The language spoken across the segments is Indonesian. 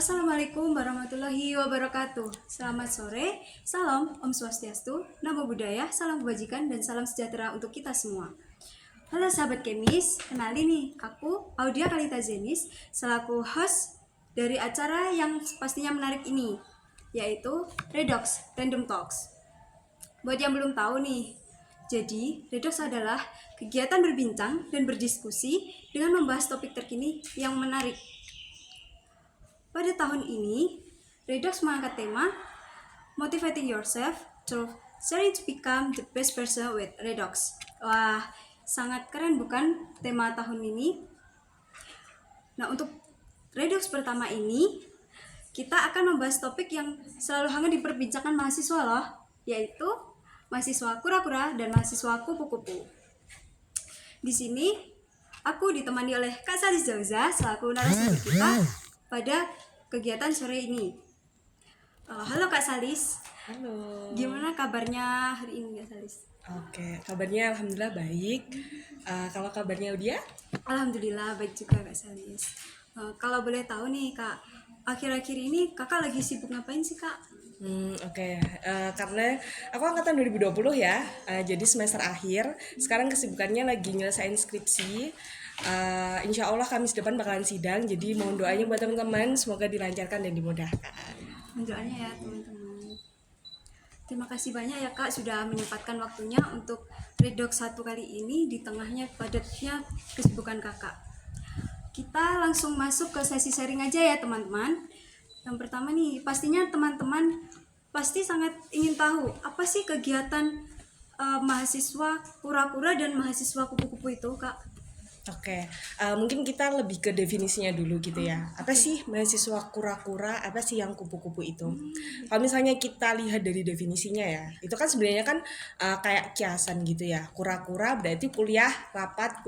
Assalamualaikum warahmatullahi wabarakatuh. Selamat sore, salam Om Swastiastu, Namo Buddhaya, salam kebajikan, dan salam sejahtera untuk kita semua. Halo sahabat Kemis, kenalin nih, aku Audia Kalita Zenis, selaku host dari acara yang pastinya menarik ini, yaitu Redox Random Talks. Buat yang belum tahu nih, jadi Redox adalah kegiatan berbincang dan berdiskusi dengan membahas topik terkini yang menarik. Pada tahun ini, Redox mengangkat tema Motivating Yourself Through Sharing to Become the Best Person with Redox. Wah, sangat keren bukan tema tahun ini? Nah, untuk Redox pertama ini, kita akan membahas topik yang selalu hangat diperbincangkan mahasiswa loh, yaitu mahasiswa kura-kura dan mahasiswa kupu-kupu. Di sini, aku ditemani oleh Kak Salis Zauza selaku narasumber kita pada kegiatan sore ini. Halo Kak Salis. Halo. Gimana kabarnya hari ini Kak Salis? Oke, kabarnya alhamdulillah baik. Kalau kabarnya Udia? Alhamdulillah baik juga Kak Salis. Kalau boleh tahu nih Kak, akhir-akhir ini Kakak lagi sibuk ngapain sih Kak? Oke. Karena aku angkatan 2020 ya, jadi semester akhir. Sekarang kesibukannya lagi nyelesain skripsi. Insya Allah Kamis depan bakalan sidang, jadi mohon doanya buat teman-teman, semoga dilancarkan dan dimudahkan. Doanya ya teman-teman. Terima kasih banyak ya Kak sudah menyempatkan waktunya untuk Redox satu kali ini di tengahnya padatnya kesibukan Kakak. Kita langsung masuk ke sesi sharing aja ya teman-teman. Yang pertama nih, pastinya teman-teman pasti sangat ingin tahu apa sih kegiatan mahasiswa kura-kura dan mahasiswa kupu-kupu itu Kak? Oke, mungkin kita lebih ke definisinya dulu gitu ya. Apa sih mahasiswa kura-kura? Apa sih yang kupu-kupu itu? Kalau misalnya kita lihat dari definisinya ya, itu kan sebenarnya kan kayak kiasan gitu ya. Kura-kura berarti kuliah rapat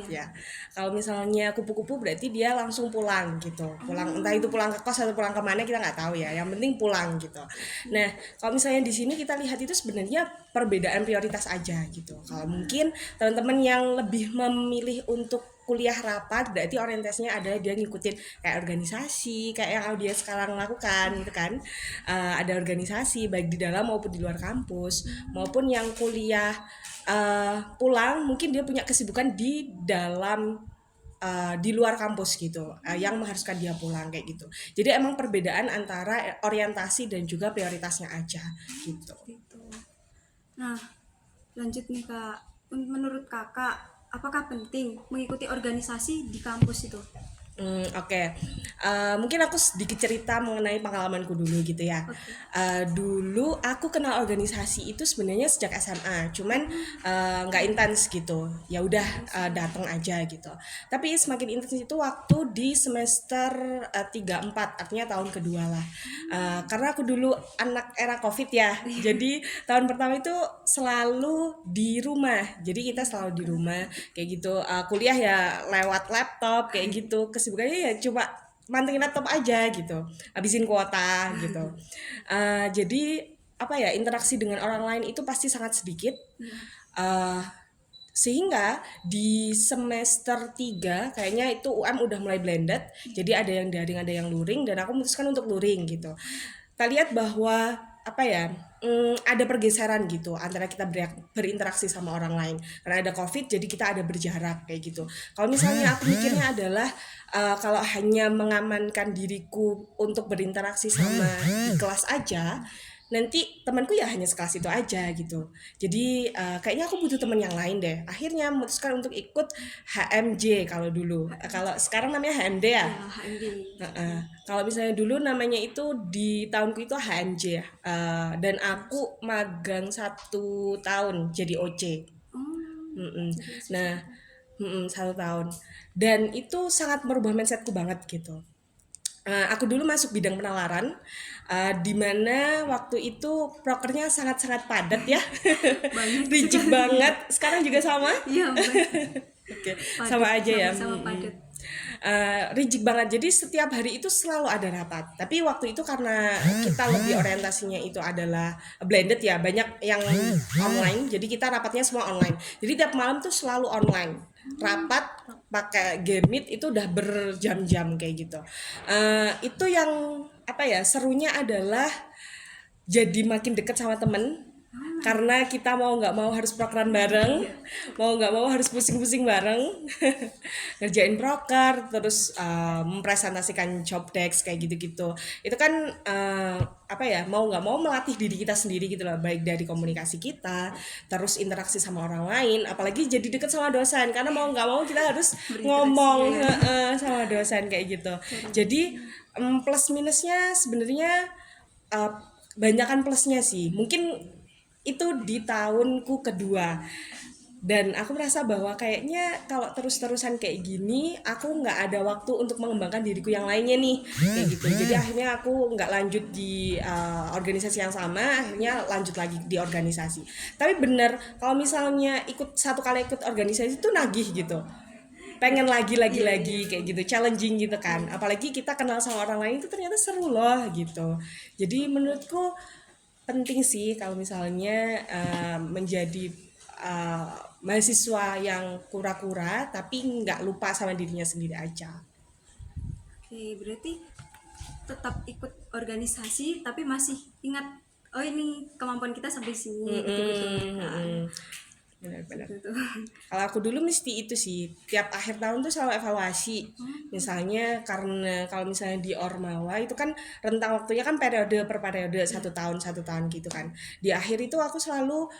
ya. Kalau misalnya kupu-kupu berarti dia langsung pulang gitu. Pulang entah itu pulang ke kos atau pulang kemana kita nggak tahu ya. Yang penting pulang gitu. Nah, kalau misalnya di sini kita lihat itu sebenarnya perbedaan prioritas aja gitu. Kalau mungkin teman-teman yang lebih memilih untuk kuliah rapat berarti orientasinya adalah dia ngikutin kayak organisasi kayak yang Audia sekarang lakukan gitu kan. Ada organisasi baik di dalam maupun di luar kampus, maupun yang kuliah pulang mungkin dia punya kesibukan di dalam di luar kampus gitu, yang mengharuskan dia pulang kayak gitu. Jadi emang perbedaan antara orientasi dan juga prioritasnya aja gitu. Nah, lanjut nih Kak. Menurut Kakak, apakah penting mengikuti organisasi di kampus itu? Oke. Mungkin aku sedikit cerita mengenai pengalamanku dulu gitu ya. Dulu aku kenal organisasi itu sebenarnya sejak SMA, cuman nggak intens gitu. Ya udah datang aja gitu. Tapi semakin intens itu waktu di semester 3-4, artinya tahun kedua lah. Karena aku dulu anak era COVID ya. Jadi tahun pertama itu selalu di rumah. Jadi kita selalu di rumah kayak gitu. Kuliah ya lewat laptop kayak gitu. Kesibukannya ya cuma mantengin laptop aja gitu, habisin kuota gitu. Jadi apa ya, interaksi dengan orang lain itu pasti sangat sedikit. Sehingga di semester 3 kayaknya itu UM udah mulai blended, jadi ada yang daring ada yang luring, dan aku memutuskan untuk luring gitu. Kita lihat bahwa apa ya, ada pergeseran gitu antara kita berinteraksi sama orang lain karena ada COVID, jadi kita ada berjarak kayak gitu. Kalau misalnya aku mikirnya adalah kalau hanya mengamankan diriku untuk berinteraksi sama di kelas aja, nanti temanku ya hanya sekelas itu aja gitu. Jadi kayaknya aku butuh teman yang lain deh. Akhirnya memutuskan untuk ikut HMJ kalau dulu. Kalau sekarang namanya HMD ya. HMD. Kalau misalnya dulu namanya itu di tahunku itu HMJ ya. Dan aku magang 1 tahun jadi OC. Nah, 1 tahun. Dan itu sangat merubah mindsetku banget gitu. Aku dulu masuk bidang penalaran, di mana waktu itu prokernya sangat-sangat padat ya, rigid banget. Sekarang juga sama? Iya, Oke, sama aja ya. Sama padat. Rigid banget, jadi setiap hari itu selalu ada rapat. Tapi waktu itu karena kita lebih orientasinya itu adalah blended ya, banyak yang online, jadi kita rapatnya semua online. Jadi tiap malam tuh selalu online. rapat pakai Game Meet itu udah berjam-jam kayak gitu. Itu yang apa ya, serunya adalah jadi makin dekat sama temen karena kita mau nggak mau harus prokeran bareng, mau nggak mau harus pusing-pusing bareng, ngerjain proker, terus mempresentasikan job desk kayak gitu-gitu. Itu kan apa ya, mau nggak mau melatih diri kita sendiri gitu loh, baik dari komunikasi kita, terus interaksi sama orang lain, apalagi jadi deket sama dosen karena mau nggak mau kita harus ngomong sama dosen kayak gitu. Jadi plus minusnya sebenarnya uh, banyakan plusnya sih. Mungkin itu di tahunku kedua dan aku merasa bahwa kayaknya kalau terus-terusan kayak gini aku nggak ada waktu untuk mengembangkan diriku yang lainnya nih kayak gitu. Jadi akhirnya aku nggak lanjut di organisasi yang sama, akhirnya lanjut lagi di organisasi. Tapi bener kalau misalnya satu kali ikut organisasi itu nagih gitu, pengen lagi kayak gitu, challenging gitu kan, apalagi kita kenal sama orang lain itu ternyata seru loh gitu. Jadi menurutku penting sih kalau misalnya menjadi uh, mahasiswa yang kura-kura tapi nggak lupa sama dirinya sendiri aja. Oke, berarti tetap ikut organisasi tapi masih ingat, oh ini kemampuan kita sampai sini, betul-betul kan. Benar-benar. Gitu tuh. Kalau aku dulu mesti itu sih, tiap akhir tahun tuh selalu evaluasi. Misalnya karena kalau misalnya di Ormawa itu kan rentang waktunya kan periode per periode, satu tahun gitu kan. Di akhir itu aku selalu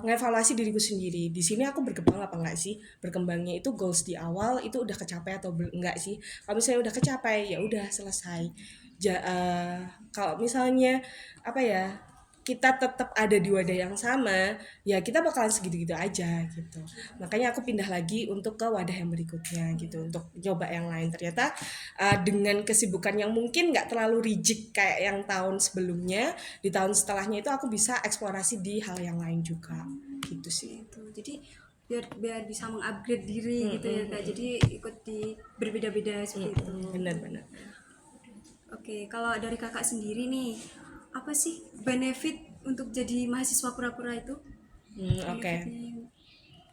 ngevaluasi diriku sendiri. Di sini aku berkembang apa enggak sih? Berkembangnya itu goals di awal itu udah kecapai atau enggak sih? Kalau misalnya udah kecapai ya udah selesai. Kalau misalnya apa ya, kita tetap ada di wadah yang sama, ya kita bakalan segitu-gitu aja gitu. Makanya aku pindah lagi untuk ke wadah yang berikutnya gitu, untuk coba yang lain. Ternyata dengan kesibukan yang mungkin nggak terlalu rigid kayak yang tahun sebelumnya, di tahun setelahnya itu aku bisa eksplorasi di hal yang lain juga, gitu sih. Gitu. Jadi biar biar bisa mengupgrade diri gitu ya Kak. Jadi ikut di berbeda-beda seperti itu. Benar-benar. Oke, kalau dari Kakak sendiri nih, apa sih benefit untuk jadi mahasiswa kura-kura itu? Oke. Benefitnya yang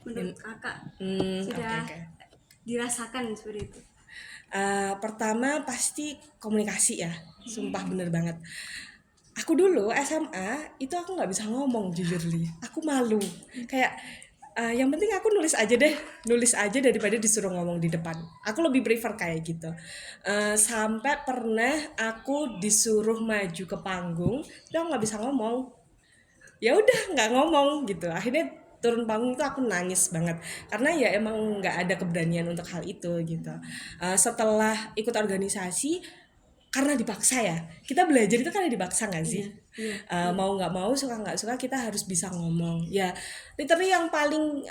menurut Kakak Oke, sudah oke. dirasakan seperti itu. Pertama pasti komunikasi ya, sumpah bener banget. Aku dulu SMA itu aku nggak bisa ngomong jujur li, aku malu. Kayak yang penting aku nulis aja daripada disuruh ngomong di depan. Aku lebih prefer kayak gitu. Sampai pernah aku disuruh maju ke panggung, tapi aku nggak bisa ngomong. Ya udah nggak ngomong gitu, akhirnya turun panggung itu aku nangis banget karena ya emang nggak ada keberanian untuk hal itu gitu. Setelah ikut organisasi karena dipaksa ya, kita belajar itu karena dipaksa nggak sih? Mau nggak mau, suka nggak suka, kita harus bisa ngomong ya. Literally yang paling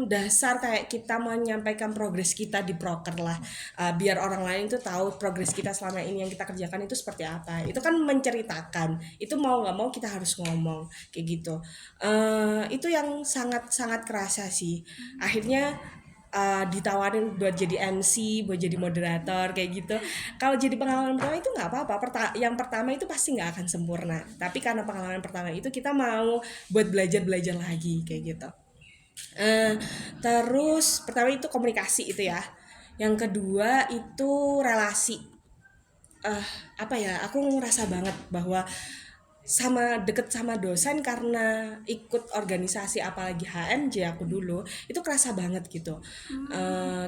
dasar kayak kita menyampaikan progres kita di proker lah. Biar orang lain tuh tahu progres kita selama ini yang kita kerjakan itu seperti apa. Itu kan menceritakan, itu mau nggak mau kita harus ngomong kayak gitu. Itu yang sangat sangat kerasa sih. Akhirnya ditawarin buat jadi MC, buat jadi moderator kayak gitu. Kalau jadi pengalaman pertama itu nggak apa-apa. Yang pertama itu pasti nggak akan sempurna. Tapi karena pengalaman pertama itu kita mau buat belajar lagi kayak gitu. Terus pertama itu komunikasi itu ya. Yang kedua itu relasi. Apa ya? Aku ngerasa banget bahwa deket sama dosen karena ikut organisasi apalagi HMJ aku dulu itu kerasa banget gitu.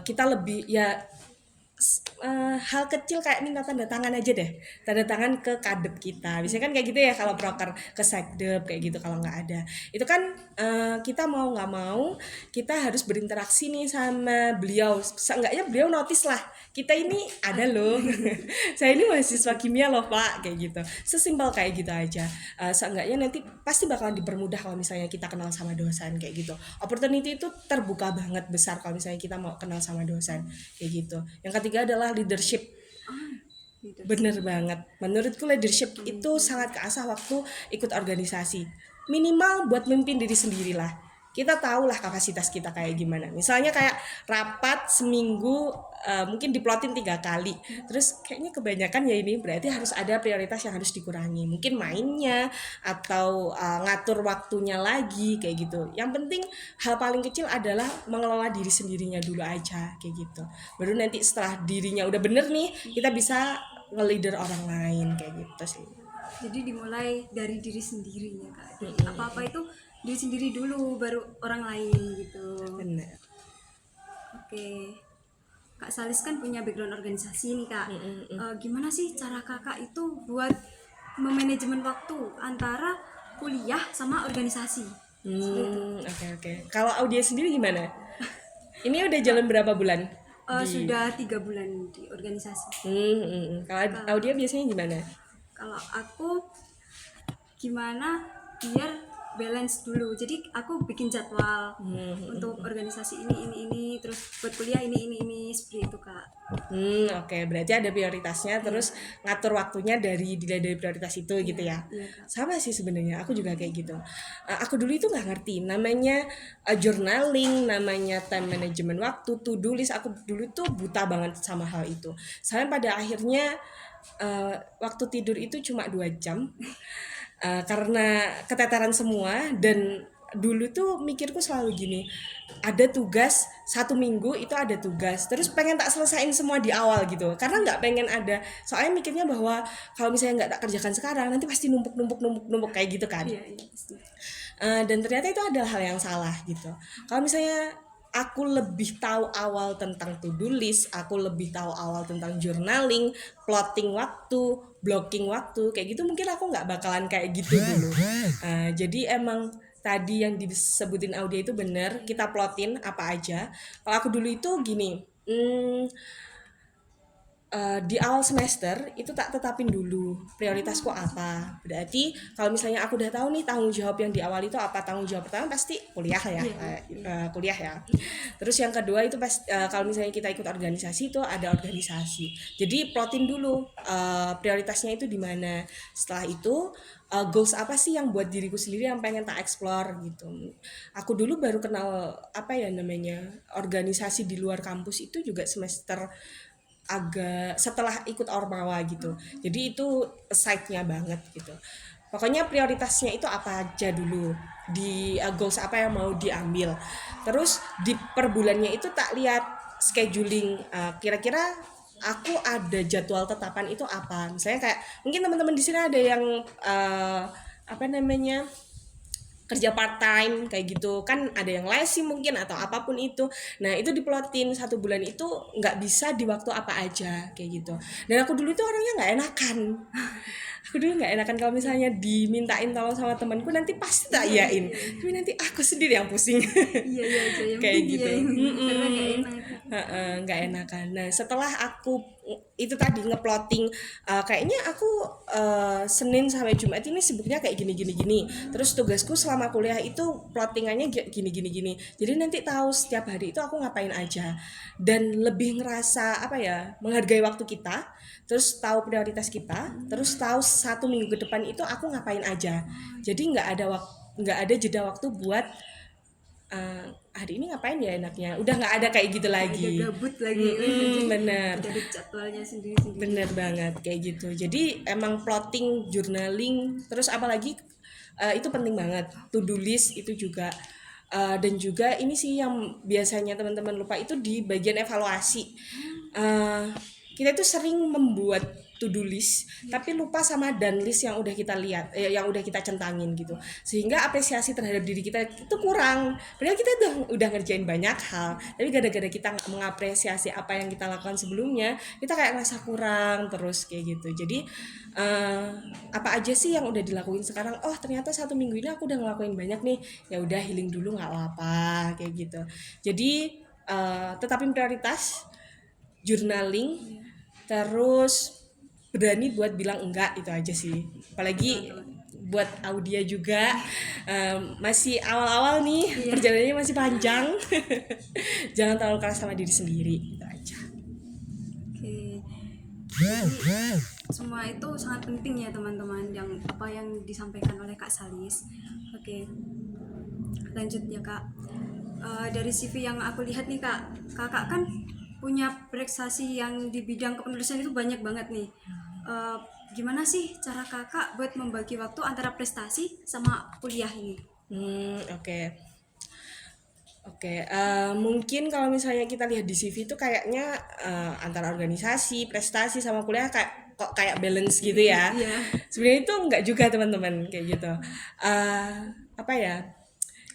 Kita lebih ya hal kecil kayak minta tanda tangan aja deh, tanda tangan ke kadep kita biasanya kan kayak gitu ya, kalau proker ke sekdep kayak gitu. Kalau nggak ada itu kan kita mau nggak mau kita harus berinteraksi nih sama beliau, seenggaknya beliau notice lah kita ini ada loh. Saya ini mahasiswa kimia loh pak, kayak gitu. Sesimpel kayak gitu aja. Seenggaknya nanti pasti bakalan dipermudah kalau misalnya kita kenal sama dosen kayak gitu. Opportunity itu terbuka banget besar kalau misalnya kita mau kenal sama dosen kayak gitu. Yang ketiga adalah leadership. Bener banget. Menurutku leadership itu sangat keasah waktu ikut organisasi. Minimal buat memimpin diri sendiri lah. kita tahulah kapasitas kita kayak gimana. Misalnya kayak rapat seminggu mungkin diplotin 3 kali, terus kayaknya kebanyakan ya ini berarti harus ada prioritas yang harus dikurangi, mungkin mainnya atau ngatur waktunya lagi kayak gitu. Yang penting hal paling kecil adalah mengelola diri sendirinya dulu aja kayak gitu, baru nanti setelah dirinya udah bener nih kita bisa nge-leader orang lain kayak gitu sih. Jadi dimulai dari diri sendiri ya Kak. Jadi apa-apa itu diri sendiri dulu baru orang lain gitu. Bener. Oke. Kak Salis kan punya background organisasi nih Kak. Gimana sih cara Kakak itu buat memanajemen waktu antara kuliah sama organisasi? Oke. Kalau Audia sendiri gimana? Ini udah jalan berapa bulan? Sudah 3 bulan di organisasi. Kalau Audia biasanya gimana? Kalau aku gimana biar balance dulu, jadi aku bikin jadwal untuk organisasi ini terus buat kuliah ini seperti itu Kak. Oke. Berarti ada prioritasnya, terus ngatur waktunya dilihat dari prioritas itu gitu ya. Iya Kak. Sama sih sebenarnya, aku juga kayak gitu. Aku dulu itu nggak ngerti namanya journaling, namanya time management waktu, to do list. Aku dulu tuh buta banget sama hal itu. Sampai pada akhirnya waktu tidur itu cuma 2 jam. Karena keteteran semua. Dan dulu tuh mikirku selalu gini, ada tugas 1 minggu itu ada tugas, terus pengen tak selesain semua di awal gitu, karena nggak pengen ada, soalnya mikirnya bahwa kalau misalnya nggak tak kerjakan sekarang nanti pasti numpuk kayak gitu kan. Iya pasti. Dan ternyata itu adalah hal yang salah gitu. Kalau misalnya aku lebih tahu awal tentang to-do list, aku lebih tahu awal tentang journaling, plotting waktu, blocking waktu, kayak gitu mungkin aku nggak bakalan kayak gitu dulu. Jadi emang tadi yang disebutin Audia itu benar, kita plotin apa aja. Kalau aku dulu itu gini, di awal semester itu tak tetapin dulu prioritasku apa. Berarti kalau misalnya aku udah tahu nih tanggung jawab yang di awal itu apa, tanggung jawab pertama pasti kuliah ya, kuliah ya. Terus yang kedua itu kalau misalnya kita ikut organisasi itu ada organisasi. Jadi plotin dulu prioritasnya itu di mana. Setelah itu goals apa sih yang buat diriku sendiri yang pengen tak explore gitu. Aku dulu baru kenal apa ya namanya organisasi di luar kampus itu juga semester agak setelah ikut Ormawa gitu. Jadi itu side-nya banget gitu. Pokoknya prioritasnya itu apa aja dulu, di goals apa yang mau diambil. Terus di per bulannya itu tak lihat scheduling, kira-kira aku ada jadwal tetapan itu apa. Misalnya kayak mungkin teman-teman di sini ada yang apa namanya kerja part time kayak gitu kan, ada yang lesi mungkin atau apapun itu. Nah itu diplotin 1 bulan itu nggak bisa di waktu apa aja kayak gitu. Dan aku dulu itu orangnya nggak enakan. Aku dulu nggak enakan kalau misalnya dimintain tolong sama temanku nanti pasti tak iyain, tapi nanti aku sendiri yang pusing. Iya aja yang Kayak penting gitu. karena gak enak. Nggak enakan. Nah setelah aku itu tadi ngeploting, kayaknya aku Senin sampai Jumat ini sibuknya kayak gini. Terus tugasku selama kuliah itu plottingannya gini. Jadi nanti tahu setiap hari itu aku ngapain aja, dan lebih ngerasa apa ya, menghargai waktu kita, terus tahu prioritas kita, terus tahu 1 minggu ke depan itu aku ngapain aja. Jadi nggak ada jeda waktu buat hari ini ngapain ya enaknya, udah nggak ada kayak gitu lagi. Ada gabut lagi. Bener. Ada jadwalnya sendiri. Bener banget kayak gitu. Jadi emang plotting, journaling, terus apalagi itu penting banget. To do list itu juga. Dan juga ini sih yang biasanya teman-teman lupa itu di bagian evaluasi. Kita itu sering membuat to do list tapi lupa sama done list yang udah kita lihat, yang udah kita centangin gitu, sehingga apresiasi terhadap diri kita itu kurang. Padahal kita udah ngerjain banyak hal, tapi gara-gara kita nggak mengapresiasi apa yang kita lakukan sebelumnya, kita kayak ngerasa kurang terus kayak gitu. Jadi apa aja sih yang udah dilakuin sekarang, oh ternyata 1 minggu ini aku udah ngelakuin banyak nih, ya udah healing dulu nggak apa-apa kayak gitu. Jadi tetapin prioritas, journaling, terus berani buat bilang enggak, itu aja sih. Apalagi buat Audia juga masih awal-awal nih, perjalanannya masih panjang. Jangan terlalu keras sama diri sendiri, itu aja. Oke. Jadi, semua itu sangat penting ya teman-teman, yang apa yang disampaikan oleh Kak Salis. Oke. Lanjut ya kak. Dari CV yang aku lihat nih kak, kakak kan punya prestasi yang di bidang kepenulisan itu banyak banget nih. Eh, Gimana sih cara kakak buat membagi waktu antara prestasi sama kuliah ini? Oke. Oke, mungkin kalau misalnya kita lihat di CV itu kayaknya antara organisasi, prestasi sama kuliah kayak kok kayak balance gitu ya. Iya. Sebenarnya itu enggak juga teman-teman kayak gitu. Eh, apa ya?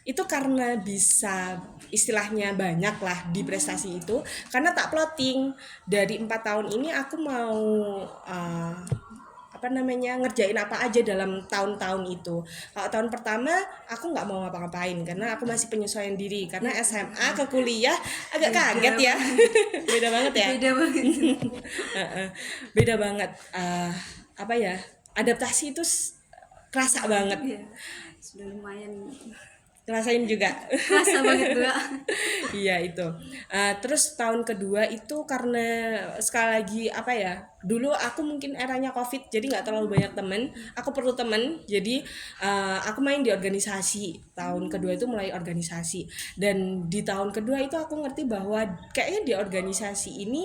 Itu karena bisa istilahnya banyak lah di prestasi itu karena tak plotting dari 4 tahun ini aku mau eh, apa namanya ngerjain apa aja dalam tahun-tahun itu. Kalau tahun pertama aku nggak mau ngapa-ngapain karena aku masih penyesuaian diri karena SMA ke kuliah agak kaget Beda ya. banget. Beda banget ya. Beda banget. Heeh. Beda banget. Apa ya, adaptasi itu kerasa banget, Iya. Sudah lumayan. ngerasain juga. Kerasa banget tuh kak. Iya itu. Terus tahun kedua itu karena sekali lagi apa ya? Dulu aku mungkin eranya COVID, jadi nggak terlalu banyak temen. Aku perlu temen, jadi aku main di organisasi. Tahun kedua itu mulai organisasi. Dan di tahun kedua itu aku ngerti bahwa kayaknya di organisasi ini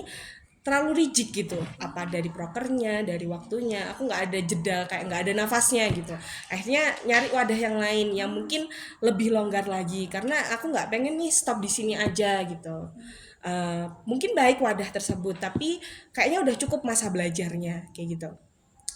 terlalu rigid gitu, apa dari prokernya, dari waktunya, aku nggak ada jeda, kayak nggak ada nafasnya gitu. Akhirnya nyari wadah yang lain yang mungkin lebih longgar lagi karena aku nggak pengen nih stop di sini aja gitu. Mungkin baik wadah tersebut tapi kayaknya udah cukup masa belajarnya kayak gitu.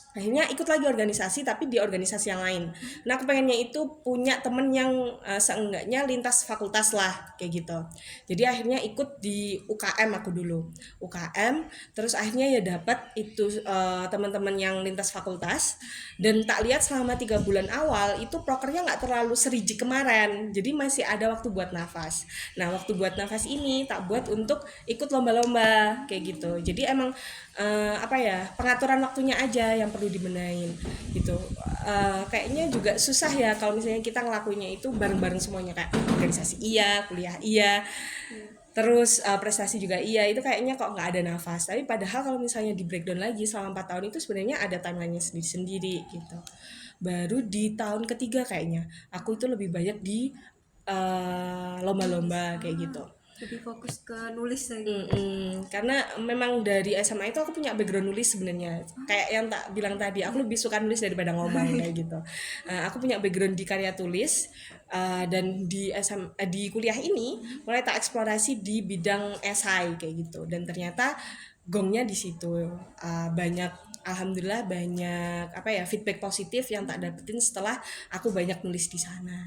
Akhirnya ikut lagi organisasi tapi di organisasi yang lain. Nah aku pengennya itu punya temen yang seenggaknya lintas fakultas lah kayak gitu. Jadi akhirnya ikut di UKM aku dulu. UKM terus akhirnya ya dapat itu teman-teman yang lintas fakultas dan tak lihat selama 3 bulan awal itu prokernya nggak terlalu seriji kemarin. Jadi masih ada waktu buat nafas. Nah waktu buat nafas ini tak buat untuk ikut lomba-lomba kayak gitu. Jadi emang apa ya pengaturan waktunya aja yang perlu dibenahin gitu. Kayaknya juga susah ya kalau misalnya kita ngelakuinnya itu bareng-bareng semuanya kayak organisasi iya, kuliah iya, terus prestasi juga iya, itu kayaknya kok nggak ada nafas. Tapi padahal kalau misalnya di breakdown lagi selama 4 tahun itu sebenarnya ada timelinenya sendiri-sendiri gitu. Baru di tahun ketiga kayaknya aku itu lebih banyak di lomba-lomba kayak gitu. Lebih fokus ke nulis lagi. Karena memang dari SMA itu aku punya background nulis sebenarnya. Kayak yang tak bilang tadi, aku lebih suka nulis daripada ngomong kayak gitu. Aku punya background di karya tulis dan di di kuliah ini mulai tak eksplorasi di bidang esai kayak gitu. Dan ternyata gongnya di situ. Banyak alhamdulillah banyak apa ya feedback positif yang tak dapetin setelah aku banyak nulis di sana.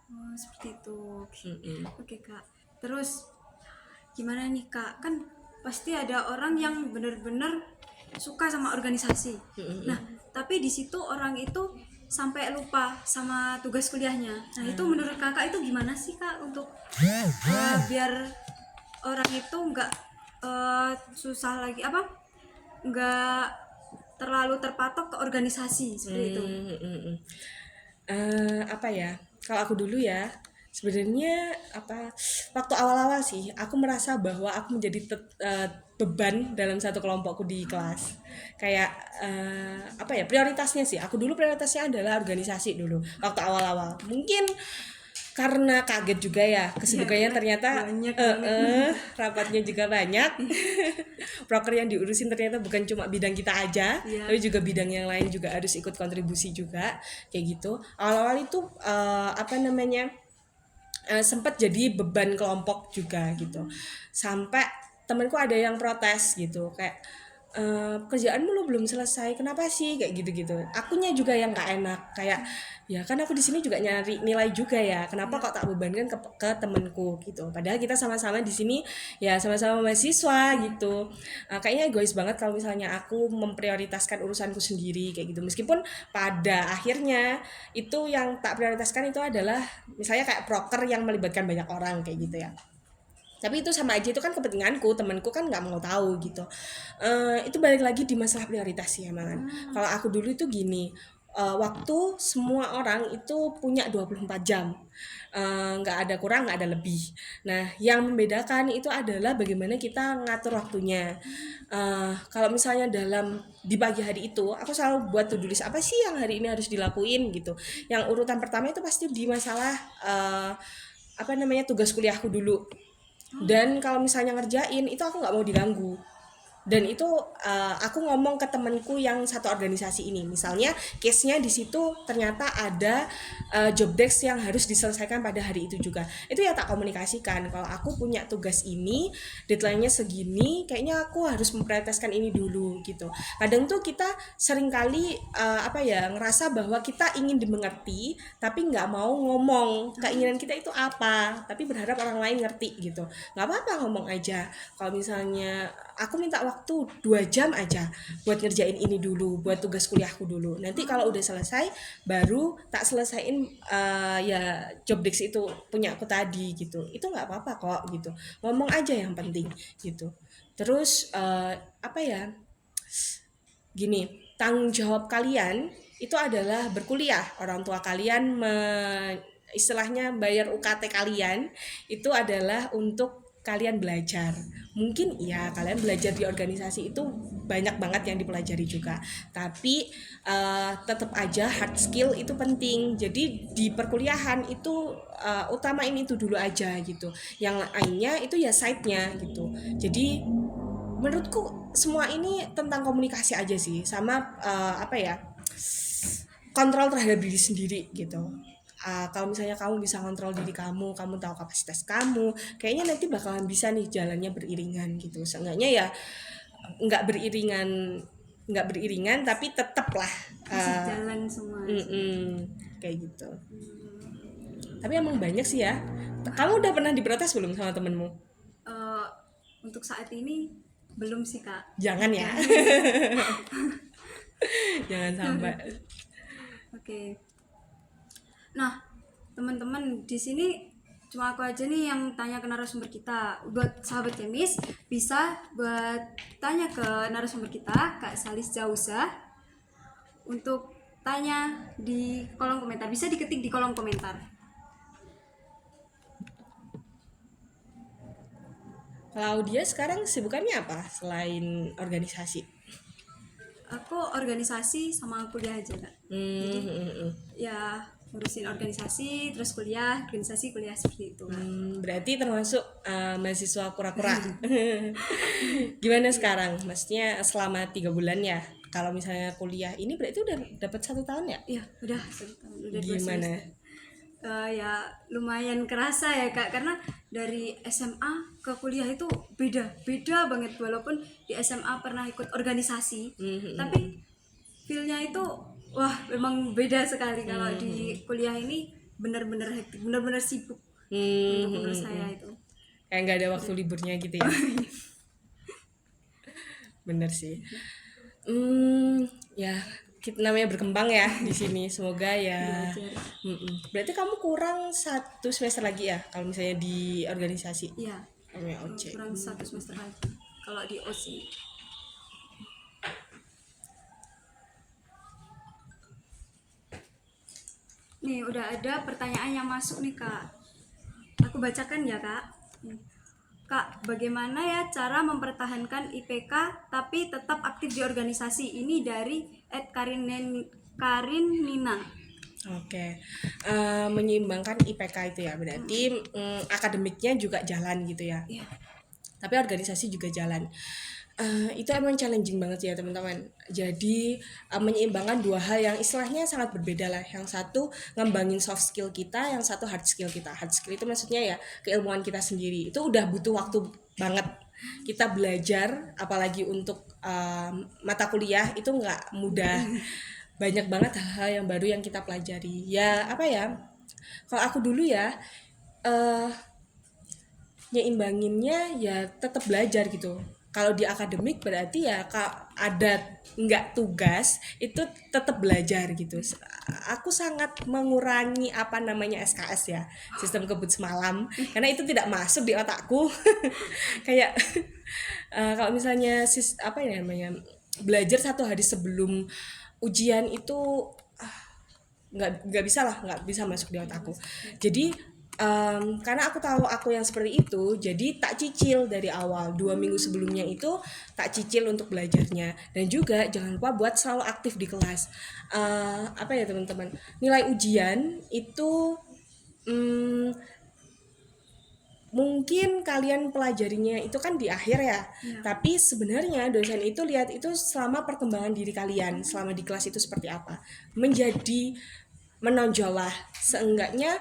Oh, seperti itu. Oke. Oke, kak. Terus gimana nih kak? Kan pasti ada orang yang benar-benar suka sama organisasi. Nah, tapi di situ orang itu sampai lupa sama tugas kuliahnya. Nah, itu menurut kakak itu gimana sih kak untuk biar orang itu nggak susah lagi apa? Nggak terlalu terpatok ke organisasi seperti itu. Apa ya? Kalau aku dulu ya, sebenarnya apa waktu awal-awal sih aku merasa bahwa aku menjadi beban dalam satu kelompokku di kelas. Kayak apa ya? Prioritasnya sih. Aku dulu prioritasnya adalah organisasi dulu waktu awal-awal. Mungkin karena kaget juga ya kesibukannya karena ternyata banyak banget. rapatnya juga banyak. Proker yang diurusin ternyata bukan cuma bidang kita aja, Iya. tapi juga bidang yang lain juga harus ikut kontribusi juga kayak gitu. Awal-awal itu apa namanya sempat jadi beban kelompok juga gitu. Sampai temanku ada yang protes gitu kayak kerjaanmu lu belum selesai kenapa sih kayak gitu-gitu, akunya juga yang nggak enak kayak ya kan aku di sini juga nyari nilai juga ya kenapa kok tak bebankan ke temenku gitu, padahal kita sama-sama di sini ya sama-sama mahasiswa gitu. Kayaknya egois banget kalau misalnya aku memprioritaskan urusanku sendiri kayak gitu, meskipun pada akhirnya itu yang tak prioritaskan itu adalah misalnya kayak proker yang melibatkan banyak orang kayak gitu ya, tapi itu sama aja, itu kan kepentinganku, temanku kan nggak mau tahu gitu. Itu balik lagi di masalah prioritas sih emang. Kalau aku dulu itu gini, waktu semua orang itu punya 24 jam, nggak ada kurang nggak ada lebih. Nah yang membedakan itu adalah bagaimana kita ngatur waktunya. Kalau misalnya dalam di pagi hari itu aku selalu buat to-do list apa sih yang hari ini harus dilakuin gitu. Yang urutan pertama itu pasti di masalah apa namanya tugas kuliahku dulu. Dan kalau misalnya ngerjain itu aku nggak mau diganggu. Dan itu aku ngomong ke temenku yang satu organisasi ini, misalnya case-nya di situ ternyata ada job desk yang harus diselesaikan pada hari itu juga, itu ya tak komunikasikan kalau aku punya tugas ini, deadline-nya segini, kayaknya aku harus memprioritaskan ini dulu gitu. Kadang tuh kita seringkali apa ya, ngerasa bahwa kita ingin dimengerti tapi nggak mau ngomong keinginan kita itu apa, tapi berharap orang lain ngerti gitu. Nggak apa-apa ngomong aja. Kalau misalnya aku minta waktu 2 jam aja buat ngerjain ini dulu, buat tugas kuliahku dulu. Nanti kalau udah selesai, baru tak selesaiin ya job desk itu punya aku tadi gitu. Itu nggak apa-apa kok gitu. Ngomong aja yang penting gitu. Terus apa ya? Gini, tanggung jawab kalian itu adalah berkuliah. Orang tua kalian istilahnya bayar UKT kalian itu adalah untuk kalian belajar. Mungkin iya kalian belajar di organisasi itu banyak banget yang dipelajari juga. Tapi tetap aja hard skill itu penting. Jadi di perkuliahan itu utamain itu dulu aja gitu. Yang lainnya itu ya side-nya gitu. Jadi menurutku semua ini tentang komunikasi aja sih, sama apa ya, kontrol terhadap diri sendiri gitu. Kalau misalnya kamu bisa kontrol diri kamu, kamu tahu kapasitas kamu, kayaknya nanti bakalan bisa nih jalannya beriringan gitu. Seenggaknya ya nggak beriringan, tapi tetap lah Masih jalan semua. kayak gitu. Tapi emang banyak sih ya. Kamu udah pernah diprotes belum sama temenmu? Untuk saat ini belum sih Kak. Jangan ya. Jangan sampai. Oke. Nah, teman-teman di sini cuma aku aja nih yang tanya ke narasumber kita. Buat sahabat kemis bisa buat tanya ke narasumber kita Kak Salis Jauza untuk tanya di kolom komentar. Bisa diketik di kolom komentar. Claudia sekarang sibukannya apa selain organisasi? Aku organisasi sama kuliah aja Kak. Ya ngurusin organisasi terus kuliah, organisasi kuliah seperti itu Kak. Berarti termasuk mahasiswa kura-kura. Gimana sekarang? Maksudnya selama 3 bulan ya? Kalau misalnya kuliah ini berarti udah dapat 1 tahun ya? Iya, udah 1 tahun, udah 2 Gimana? semester. Ya lumayan kerasa ya Kak, karena dari SMA ke kuliah itu beda banget. Walaupun di SMA pernah ikut organisasi, tapi feel-nya itu wah memang beda sekali. Kalau di kuliah ini benar-benar hektik, benar-benar sibuk untuk menurut saya itu. Kayak nggak ada waktu liburnya gitu ya? Bener sih. Ya kita namanya berkembang ya di sini, semoga ya. Berarti kamu kurang 1 semester lagi ya kalau misalnya di organisasi? Iya, OC. kurang 1 semester lagi kalau di OC. Nih udah ada pertanyaan yang masuk nih Kak. Aku bacakan ya Kak. Kak, bagaimana ya cara mempertahankan IPK tapi tetap aktif di organisasi? Ini dari @Karin Nina. Oke, menyeimbangkan IPK itu ya berarti akademiknya juga jalan gitu ya. Iya. Tapi organisasi juga jalan. Itu emang challenging banget ya teman-teman. Jadi menyeimbangkan 2 hal yang istilahnya sangat berbeda lah. Yang satu ngembangin soft skill kita, yang satu hard skill kita. Hard skill itu maksudnya ya keilmuan kita sendiri. Itu udah butuh waktu banget. Kita belajar, apalagi untuk mata kuliah itu nggak mudah. Banyak banget hal-hal yang baru yang kita pelajari. Ya apa ya? Kalau aku dulu ya nyeimbanginnya ya tetap belajar gitu. Kalau di akademik berarti ya ada nggak tugas itu tetap belajar gitu. Aku sangat mengurangi apa namanya SKS ya, sistem kebut semalam, karena itu tidak masuk di otakku. Kayak kalau misalnya apa ya namanya belajar 1 hari sebelum ujian itu nggak bisa lah, nggak bisa masuk di otakku. Jadi karena aku tahu aku yang seperti itu, jadi tak cicil dari awal 2 minggu sebelumnya itu tak cicil untuk belajarnya, dan juga jangan lupa buat selalu aktif di kelas. Apa ya teman-teman, nilai ujian itu mm, mungkin kalian pelajarinya itu kan di akhir ya, Iya. tapi sebenarnya dosen itu lihat itu selama perkembangan diri kalian selama di kelas itu seperti apa, menjadi menonjol lah seenggaknya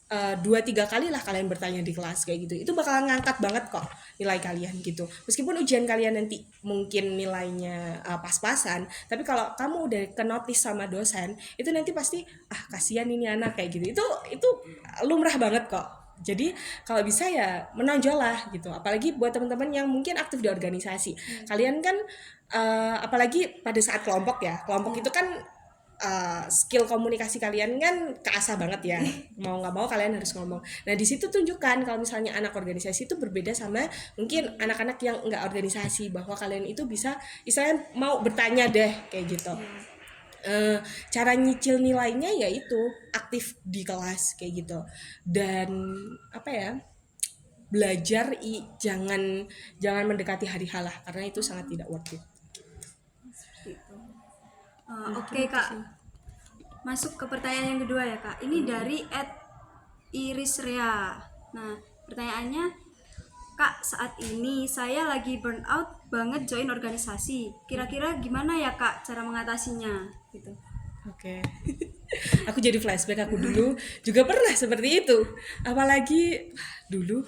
2-3 kali lah kalian bertanya di kelas kayak gitu, itu bakalan ngangkat banget kok nilai kalian gitu, meskipun ujian kalian nanti mungkin nilainya pas-pasan, tapi kalau kamu udah ke notice sama dosen itu nanti pasti kasihan ini anak kayak gitu, itu lumrah banget kok. Jadi kalau bisa ya menonjol lah gitu, apalagi buat teman-teman yang mungkin aktif di organisasi. Kalian kan apalagi pada saat kelompok ya, kelompok itu kan skill komunikasi kalian kan keasah banget ya, mau nggak mau kalian harus ngomong. Nah di situ tunjukkan kalau misalnya anak organisasi itu berbeda sama mungkin anak-anak yang nggak organisasi, bahwa kalian itu bisa istilahnya mau bertanya deh kayak gitu. Cara nyicil nilainya yaitu aktif di kelas kayak gitu, dan apa ya, belajar jangan jangan mendekati hari halah karena itu sangat tidak worth it. Seperti itu. Oke Kak, masuk ke pertanyaan yang kedua ya Kak. Ini dari @irisrea. Nah, pertanyaannya, Kak, saat ini saya lagi burnout banget join organisasi. Kira-kira gimana ya Kak cara mengatasinya? Gitu. Oke. Aku jadi flashback, aku dulu juga pernah seperti itu. Apalagi dulu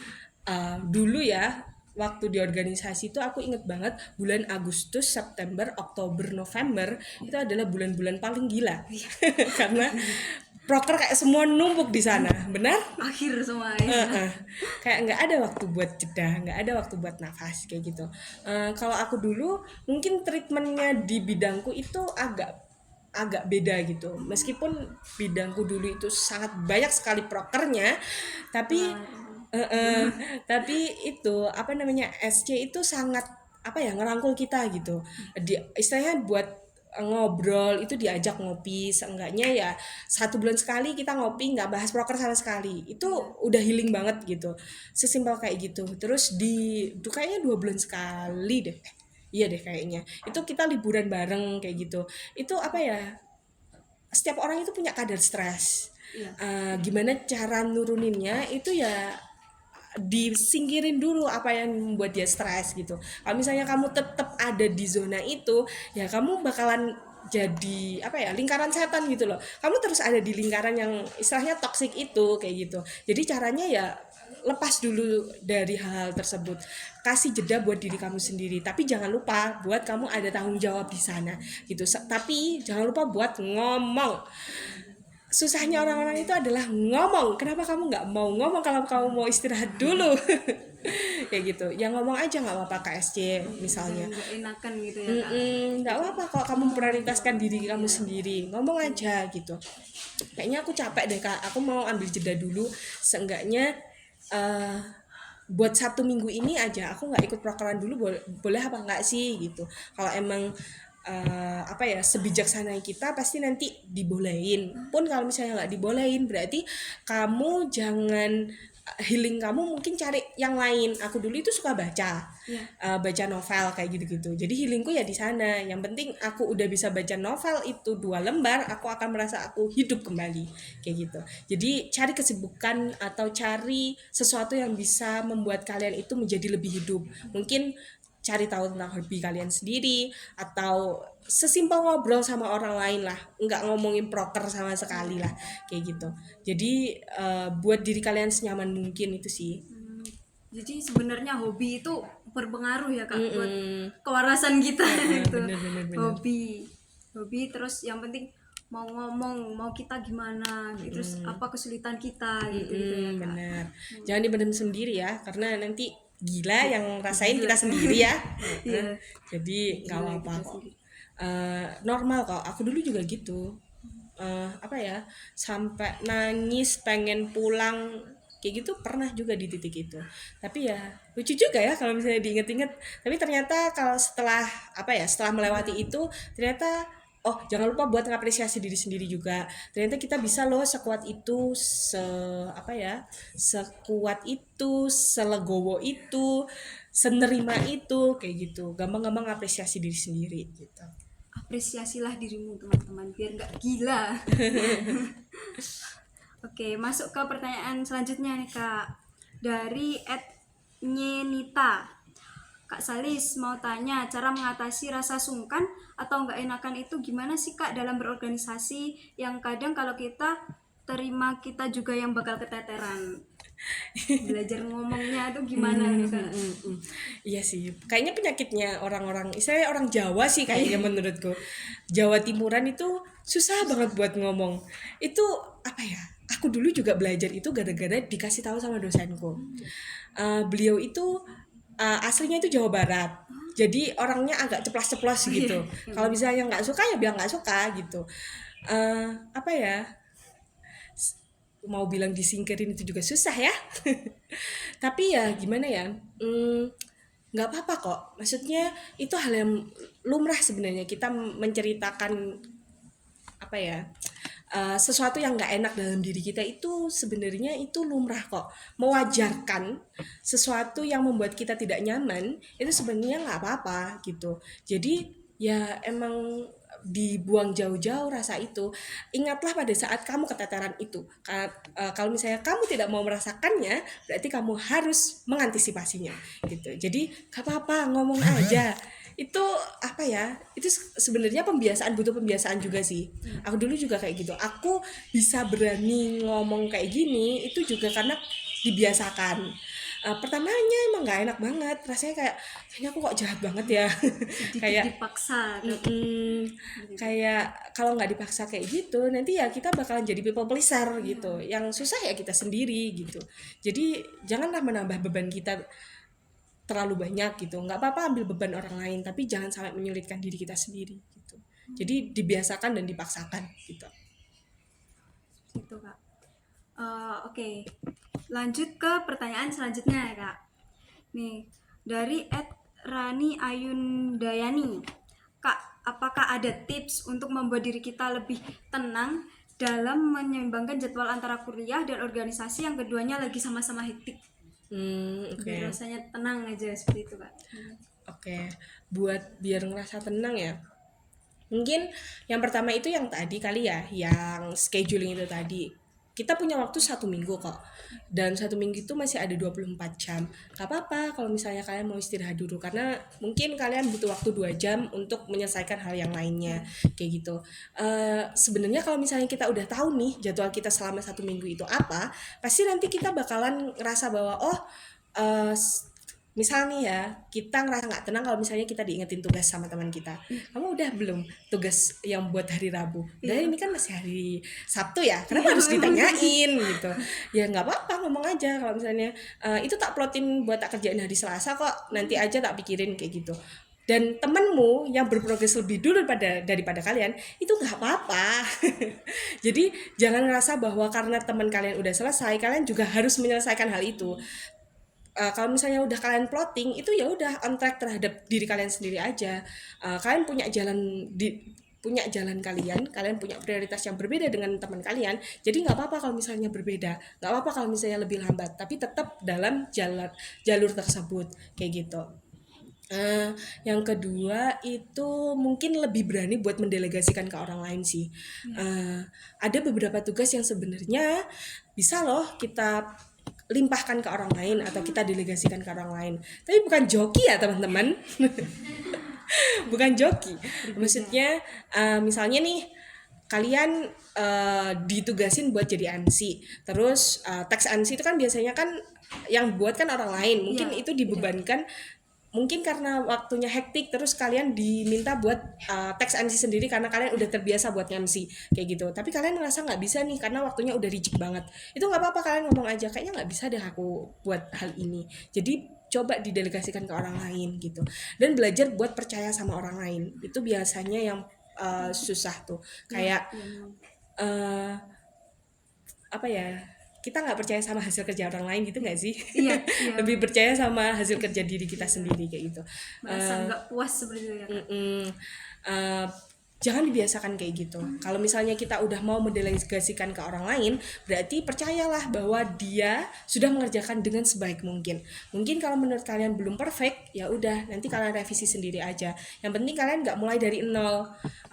ya, waktu di organisasi itu aku inget banget bulan Agustus, September, Oktober, November itu adalah bulan-bulan paling gila. Karena proker kayak semua numpuk di sana, benar? Akhir semua ya. Kayak nggak ada waktu buat jeda, nggak ada waktu buat nafas kayak gitu. Kalau aku dulu mungkin treatmentnya di bidangku itu agak beda gitu, meskipun bidangku dulu itu sangat banyak sekali prokernya, tapi tapi itu apa namanya, SC itu sangat apa ya, ngerangkul kita gitu, istilahnya buat ngobrol itu diajak ngopi seenggaknya ya 1 bulan sekali kita ngopi nggak bahas proker sama sekali, itu udah healing banget gitu, sesimpel kayak gitu. Terus kayaknya 2 bulan sekali deh. Iya deh kayaknya. Itu kita liburan bareng kayak gitu. Itu apa ya? Setiap orang itu punya kadar stres. Iya. Gimana cara nuruninnya itu ya disingkirin dulu apa yang membuat dia stres gitu. Kalau misalnya kamu tetap ada di zona itu, ya kamu bakalan jadi apa ya, lingkaran setan gitu loh. Kamu terus ada di lingkaran yang istilahnya toksik itu kayak gitu. Jadi caranya ya lepas dulu dari hal-hal tersebut, kasih jeda buat diri kamu sendiri, tapi jangan lupa buat kamu ada tanggung jawab di sana gitu. Tapi jangan lupa buat ngomong. Susahnya orang-orang itu adalah ngomong. Kenapa kamu nggak mau ngomong kalau kamu mau istirahat dulu? Kayak gitu. Yang ngomong aja nggak apa-apa, KSC misalnya. Nggak enakan gitu ya Kak. Nggak apa-apa kalau kamu prioritaskan diri kamu sendiri, ngomong aja gitu. Kayaknya aku capek deh Kak, aku mau ambil jeda dulu. Seenggaknya buat 1 minggu ini aja aku nggak ikut prokeran dulu, boleh apa nggak sih gitu. Kalau emang apa ya, sebijaksana kita pasti nanti dibolehin. Pun kalau misalnya nggak dibolehin berarti kamu jangan healing, kamu mungkin cari yang lain. Aku dulu itu suka baca, baca novel kayak gitu-gitu. Jadi healingku ya di sana. Yang penting aku udah bisa baca novel itu 2 lembar, aku akan merasa aku hidup kembali kayak gitu. Jadi cari kesibukan atau cari sesuatu yang bisa membuat kalian itu menjadi lebih hidup. Mungkin cari tahu tentang hobi kalian sendiri, atau sesimpel ngobrol sama orang lain lah, nggak ngomongin proker sama sekali lah kayak gitu. Jadi buat diri kalian senyaman mungkin itu sih. Jadi sebenarnya hobi itu berpengaruh ya Kak buat kewarasan kita gitu. bener. Hobi terus yang penting mau ngomong, mau kita gimana gitu, terus apa kesulitan kita gitu ya Kak. Bener. Jangan dipendam sendiri ya, karena nanti gila yang rasain kita sendiri ya. Iya. Jadi nggak apa-apa kok. Normal kok. Aku dulu juga gitu. Apa ya, sampai nangis pengen pulang kayak gitu pernah juga di titik itu. Tapi ya lucu juga ya kalau misalnya diinget-inget. Tapi ternyata kalau setelah apa ya, setelah melewati itu ternyata oh jangan lupa buat ngapresiasi diri sendiri juga. Ternyata kita bisa loh sekuat itu, sekuat itu, selegowo itu, senerima itu, kayak gitu. Gampang-gampang ngapresiasi diri sendiri gitu. Apresiasilah dirimu teman-teman biar nggak gila. Oke, masuk ke pertanyaan selanjutnya nih Kak. Dari @nyenita. Kak Salis mau tanya, cara mengatasi rasa sungkan atau nggak enakan itu gimana sih Kak dalam berorganisasi, yang kadang kalau kita terima kita juga yang bakal keteteran. Belajar ngomongnya tuh gimana nih Kak? Iya sih, kayaknya penyakitnya orang-orang, istilahnya orang Jawa sih kayaknya menurutku. Jawa Timuran itu susah banget buat ngomong. Itu apa ya? Aku dulu juga belajar itu gara-gara dikasih tahu sama dosenku. Beliau itu aslinya itu Jawa Barat. Jadi orangnya agak ceplas-ceplos gitu. Kalau misalnya nggak suka ya bilang nggak suka gitu. Apa ya? Mau bilang disingkirin itu juga susah ya. Tapi ya gimana ya, nggak apa-apa kok, maksudnya itu hal yang lumrah sebenarnya, kita menceritakan apa ya, sesuatu yang nggak enak dalam diri kita itu sebenarnya itu lumrah kok. Mewajarkan sesuatu yang membuat kita tidak nyaman itu sebenarnya nggak apa-apa gitu. Jadi ya emang dibuang jauh-jauh rasa itu. Ingatlah pada saat kamu keteteran itu. Kalau misalnya kamu tidak mau merasakannya, berarti kamu harus mengantisipasinya gitu. Jadi gak apa-apa, ngomong aja. Itu apa ya, itu sebenarnya pembiasaan, butuh pembiasaan juga sih. Aku dulu juga kayak gitu, aku bisa berani ngomong kayak gini itu juga karena dibiasakan. Pertamanya emang nggak enak banget, rasanya kayaknya aku kok jahat banget ya. Sedikit Kayak dipaksa. kayak kalau nggak dipaksa kayak gitu nanti ya kita bakalan jadi people pleaser gitu, yang susah ya kita sendiri gitu. Jadi janganlah menambah beban kita terlalu banyak gitu. Nggak apa-apa ambil beban orang lain, tapi jangan sampai menyulitkan diri kita sendiri gitu. Jadi dibiasakan dan dipaksakan gitu. Gitu Kak. Oke, lanjut ke pertanyaan selanjutnya ya Kak. Nih, dari @Rani Ayundayani. Kak, apakah ada tips untuk membuat diri kita lebih tenang dalam menyeimbangkan jadwal antara kuliah dan organisasi yang keduanya lagi sama-sama hektik? Oke. Biar rasanya tenang aja seperti itu Kak. Oke, buat biar ngerasa tenang ya. Mungkin yang pertama itu yang tadi kali ya, yang scheduling itu tadi. Kita punya waktu 1 minggu kok. Dan 1 minggu itu masih ada 24 jam. Gak apa-apa kalau misalnya kalian mau istirahat dulu. Karena mungkin kalian butuh waktu 2 jam untuk menyelesaikan hal yang lainnya. Kayak gitu. Sebenarnya kalau misalnya kita udah tahu nih jadwal kita selama 1 minggu itu apa, pasti nanti kita bakalan ngerasa bahwa eh, misal nih ya, kita ngerasa nggak tenang kalau misalnya kita diingetin tugas sama teman kita. Kamu udah belum tugas yang buat hari Rabu? Dan ini kan masih hari Sabtu ya, kenapa harus ditanyain gitu? Ya nggak apa-apa, ngomong aja kalau misalnya itu tak plotin buat tak kerjain hari Selasa kok, nanti aja tak pikirin kayak gitu. Dan temanmu yang berprogres lebih dulu daripada kalian itu nggak apa-apa. Jadi jangan ngerasa bahwa karena teman kalian udah selesai, kalian juga harus menyelesaikan hal itu. Kalau misalnya udah kalian plotting itu ya udah on track terhadap diri kalian sendiri aja. Kalian punya jalan kalian punya prioritas yang berbeda dengan teman kalian. Jadi nggak apa-apa kalau misalnya berbeda, nggak apa-apa kalau misalnya lebih lambat, tapi tetap dalam jalur tersebut kayak gitu. Yang kedua itu mungkin lebih berani buat mendelegasikan ke orang lain sih. Ada beberapa tugas yang sebenarnya bisa loh kita limpahkan ke orang lain atau kita delegasikan ke orang lain. Tapi bukan joki ya teman-teman. Bukan joki. Maksudnya misalnya nih kalian ditugasin buat jadi MC. Terus teks MC itu kan biasanya kan yang buat kan orang lain. Mungkin itu dibebankan mungkin karena waktunya hektik, terus kalian diminta buat teks MC sendiri karena kalian udah terbiasa buat MC kayak gitu. Tapi kalian ngerasa nggak bisa nih karena waktunya udah reject banget. Itu nggak apa-apa, kalian ngomong aja kayaknya nggak bisa deh aku buat hal ini. Jadi coba didelegasikan ke orang lain gitu. Dan belajar buat percaya sama orang lain. Itu biasanya yang susah tuh. Kayak apa ya? Kita nggak percaya sama hasil kerja orang lain gitu nggak sih? Iya. Lebih percaya sama hasil kerja diri kita sendiri kayak gitu. Merasa nggak puas seperti itu ya Kak. jangan dibiasakan kayak gitu. Kalau misalnya kita udah mau mendelegasikan ke orang lain, berarti percayalah bahwa dia sudah mengerjakan dengan sebaik mungkin. Mungkin kalau menurut kalian belum perfect, ya udah nanti kalian revisi sendiri aja. Yang penting kalian nggak mulai dari nol.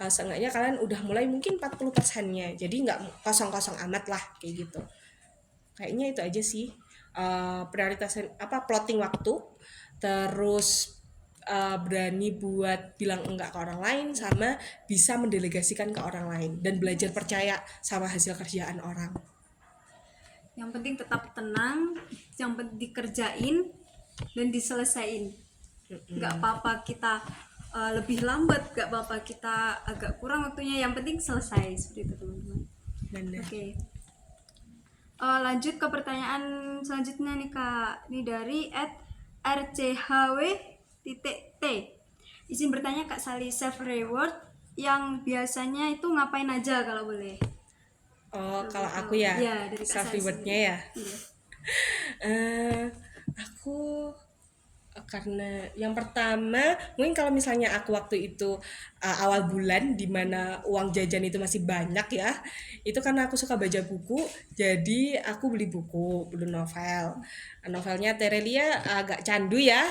Seenggaknya kalian udah mulai mungkin 40%-nya. Jadi nggak kosong-kosong amat lah kayak gitu. Kayaknya itu aja sih. Prioritasin plotting waktu, terus berani buat bilang enggak ke orang lain, sama bisa mendelegasikan ke orang lain dan belajar percaya sama hasil kerjaan orang. Yang penting tetap tenang, yang penting dikerjain dan diselesain. Nggak apa-apa kita lebih lambat, nggak apa-apa kita agak kurang waktunya, yang penting selesai, seperti itu teman-teman. Benar. Oke. Lanjut ke pertanyaan selanjutnya nih Kak. Ini dari @rchw.t. Izin bertanya Kak Sali, self reward yang biasanya itu ngapain aja kalau boleh? Kalau aku ya, Iya, dari Kak self Sali rewardnya sendiri. ya. Iya. Aku karena yang pertama mungkin kalau misalnya aku waktu itu awal bulan dimana uang jajan itu masih banyak ya, itu karena aku suka baca buku, jadi aku beli novelnya Terelia, agak candu ya.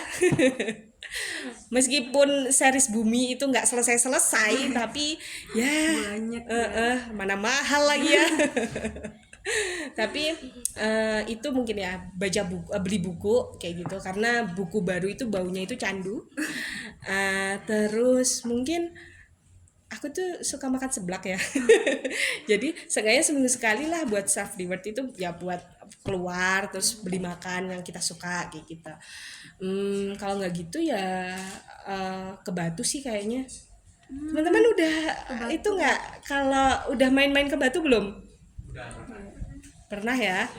Meskipun series Bumi itu nggak selesai-selesai, tapi ya Banyak mana mahal lagi ya. Tapi itu mungkin ya beli buku kayak gitu, karena buku baru itu baunya itu candu. Terus mungkin aku tuh suka makan seblak ya. Jadi seenggaknya seminggu sekali lah buat self reward itu ya, buat keluar terus beli makan yang kita suka kayak gitu. Kalau nggak gitu ya ke Batu sih kayaknya. Teman-teman udah itu nggak, kalau udah main-main ke Batu belum? Pernah ya?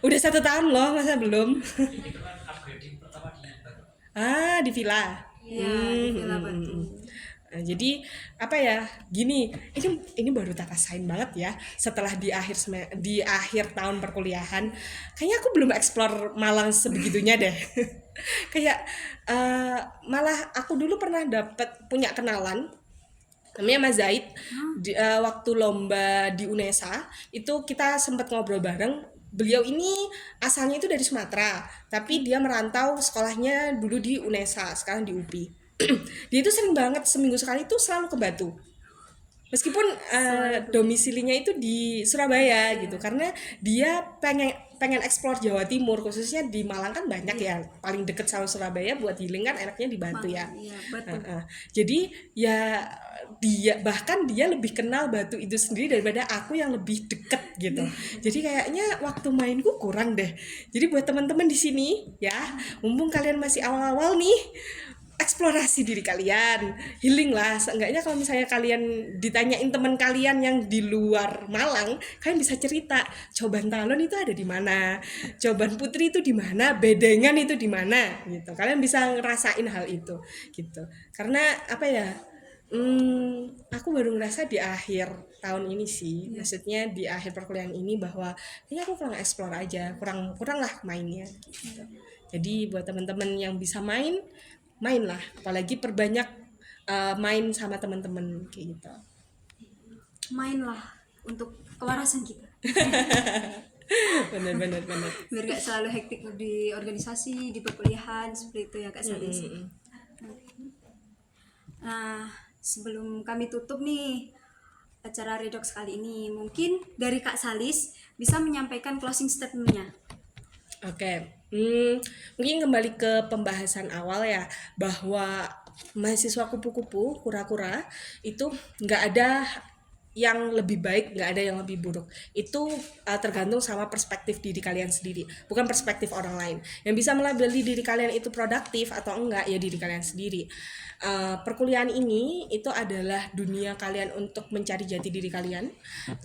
Udah 1 tahun loh, masa belum? Di villa. Iya, di Villa Batu. Nah, jadi gini, ini baru tak rasain banget ya setelah di akhir tahun perkuliahan. Kayaknya aku belum explore Malang sebegitunya deh. Kayak malah aku dulu pernah punya kenalan namanya Mas Zaid. Waktu lomba di UNESA itu kita sempat ngobrol bareng. Beliau ini asalnya itu dari Sumatera, tapi dia merantau sekolahnya dulu di UNESA, sekarang di UPI. Dia itu sering banget seminggu sekali itu selalu ke Batu. Meskipun domisilinya itu di Surabaya gitu, karena dia pengen explore Jawa Timur, khususnya di Malang kan banyak ya, paling deket sama Surabaya buat healing kan enaknya di Batu ya. Iya, Batu. Jadi ya dia lebih kenal Batu itu sendiri daripada aku yang lebih deket gitu. Jadi kayaknya waktu mainku kurang deh. Jadi buat teman-teman di sini ya, mumpung kalian masih awal-awal nih, eksplorasi diri kalian, healing lah. Seenggaknya kalau misalnya kalian ditanyain teman kalian yang di luar Malang, kalian bisa cerita Coban Talon itu ada di mana, Coban Putri itu di mana, Bedengan itu di mana gitu. Kalian bisa ngerasain hal itu gitu. Karena aku baru ngerasa di akhir tahun ini sih, maksudnya di akhir perkuliahan ini, bahwa kayaknya aku kurang explore aja, kurang lah mainnya gitu. Jadi buat teman-teman yang bisa main lah, apalagi perbanyak main sama teman-teman kayak gitu. Mainlah untuk kewarasan kita. bener Biar gak selalu hektik di organisasi, di perkuliahan, seperti itu ya Kak Salis. Nah, sebelum kami tutup nih acara Redox kali ini, mungkin dari Kak Salis bisa menyampaikan closing statement-nya. Oke. Mungkin kembali ke pembahasan awal ya, bahwa mahasiswa kupu-kupu kura-kura itu nggak ada yang lebih baik, nggak ada yang lebih buruk. Itu tergantung sama perspektif diri kalian sendiri, bukan perspektif orang lain. Yang bisa melabeli diri kalian itu produktif atau enggak ya diri kalian sendiri. Perkuliahan ini itu adalah dunia kalian untuk mencari jati diri kalian.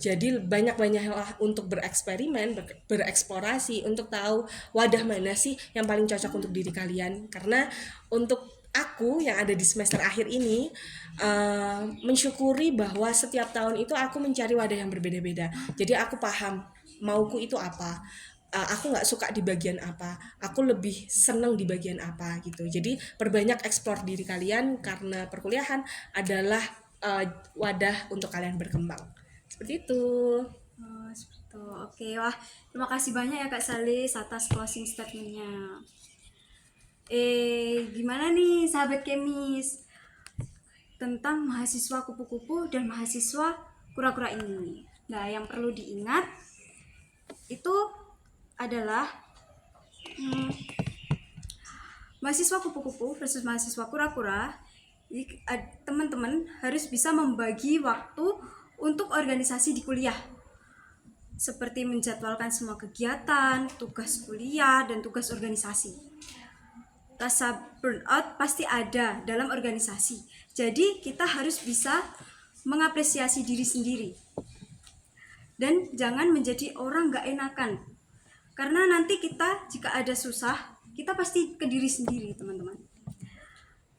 Jadi banyak-banyaklah untuk bereksperimen, bereksplorasi, untuk tahu wadah mana sih yang paling cocok untuk diri kalian. Karena untuk aku yang ada di semester akhir ini, mensyukuri bahwa setiap tahun itu aku mencari wadah yang berbeda-beda. Jadi aku paham mauku itu apa, aku nggak suka di bagian apa, aku lebih seneng di bagian apa gitu. Jadi perbanyak explore diri kalian, karena perkuliahan adalah wadah untuk kalian berkembang. Seperti itu. Oh, seperti itu. Oke, wah, terima kasih banyak ya Kak Salis atas closing statementnya. Gimana nih sahabat Kemis tentang mahasiswa kupu-kupu dan mahasiswa kura-kura ini? Nah, yang perlu diingat itu adalah mahasiswa kupu-kupu versus mahasiswa kura-kura. Teman-teman harus bisa membagi waktu untuk organisasi di kuliah, seperti menjadwalkan semua kegiatan, tugas kuliah, dan tugas organisasi. Rasa burnout pasti ada dalam organisasi, jadi kita harus bisa mengapresiasi diri sendiri dan jangan menjadi orang gak enakan, karena nanti kita jika ada susah kita pasti ke diri sendiri teman-teman.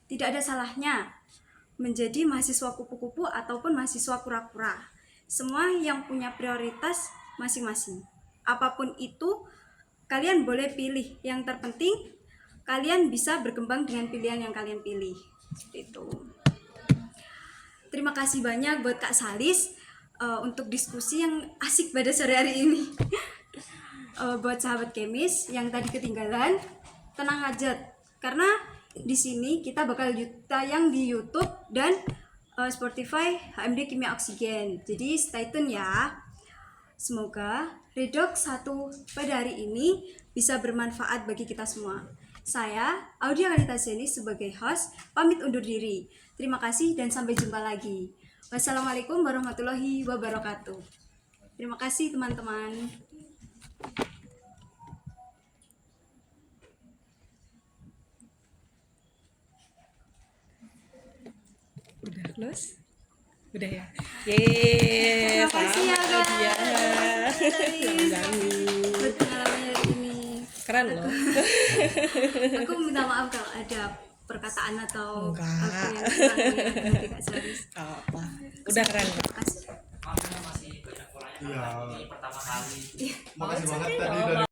Tidak ada salahnya menjadi mahasiswa kupu-kupu ataupun mahasiswa kura-kura. Semua yang punya prioritas masing-masing. Apapun itu, kalian boleh pilih. Yang terpenting, kalian bisa berkembang dengan pilihan yang kalian pilih. Seperti itu. Terima kasih banyak buat Kak Salis untuk diskusi yang asik pada sore hari ini. Buat sahabat Kemis yang tadi ketinggalan, tenang aja. Karena di sini kita bakal tayang di YouTube dan Spotify HMD Kimia Oksigen. Jadi stay tune ya. Semoga Redox 1 pada hari ini bisa bermanfaat bagi kita semua. Saya Audia Kanita Zeni sebagai host pamit undur diri. Terima kasih dan sampai jumpa lagi. Wassalamualaikum warahmatullahi wabarakatuh. Terima kasih teman-teman. Udah close? Udah ya? Yeay, Terima kasih ya guys. Buat pengalaman hari ini. Keren loh. Aku minta maaf kalau ada perkataan atau Enggak. apa yang kurang ya dari Kak Salis. Gak apa. Udah keren kok. Terima kasih. Iya. Makasih banget tadi dari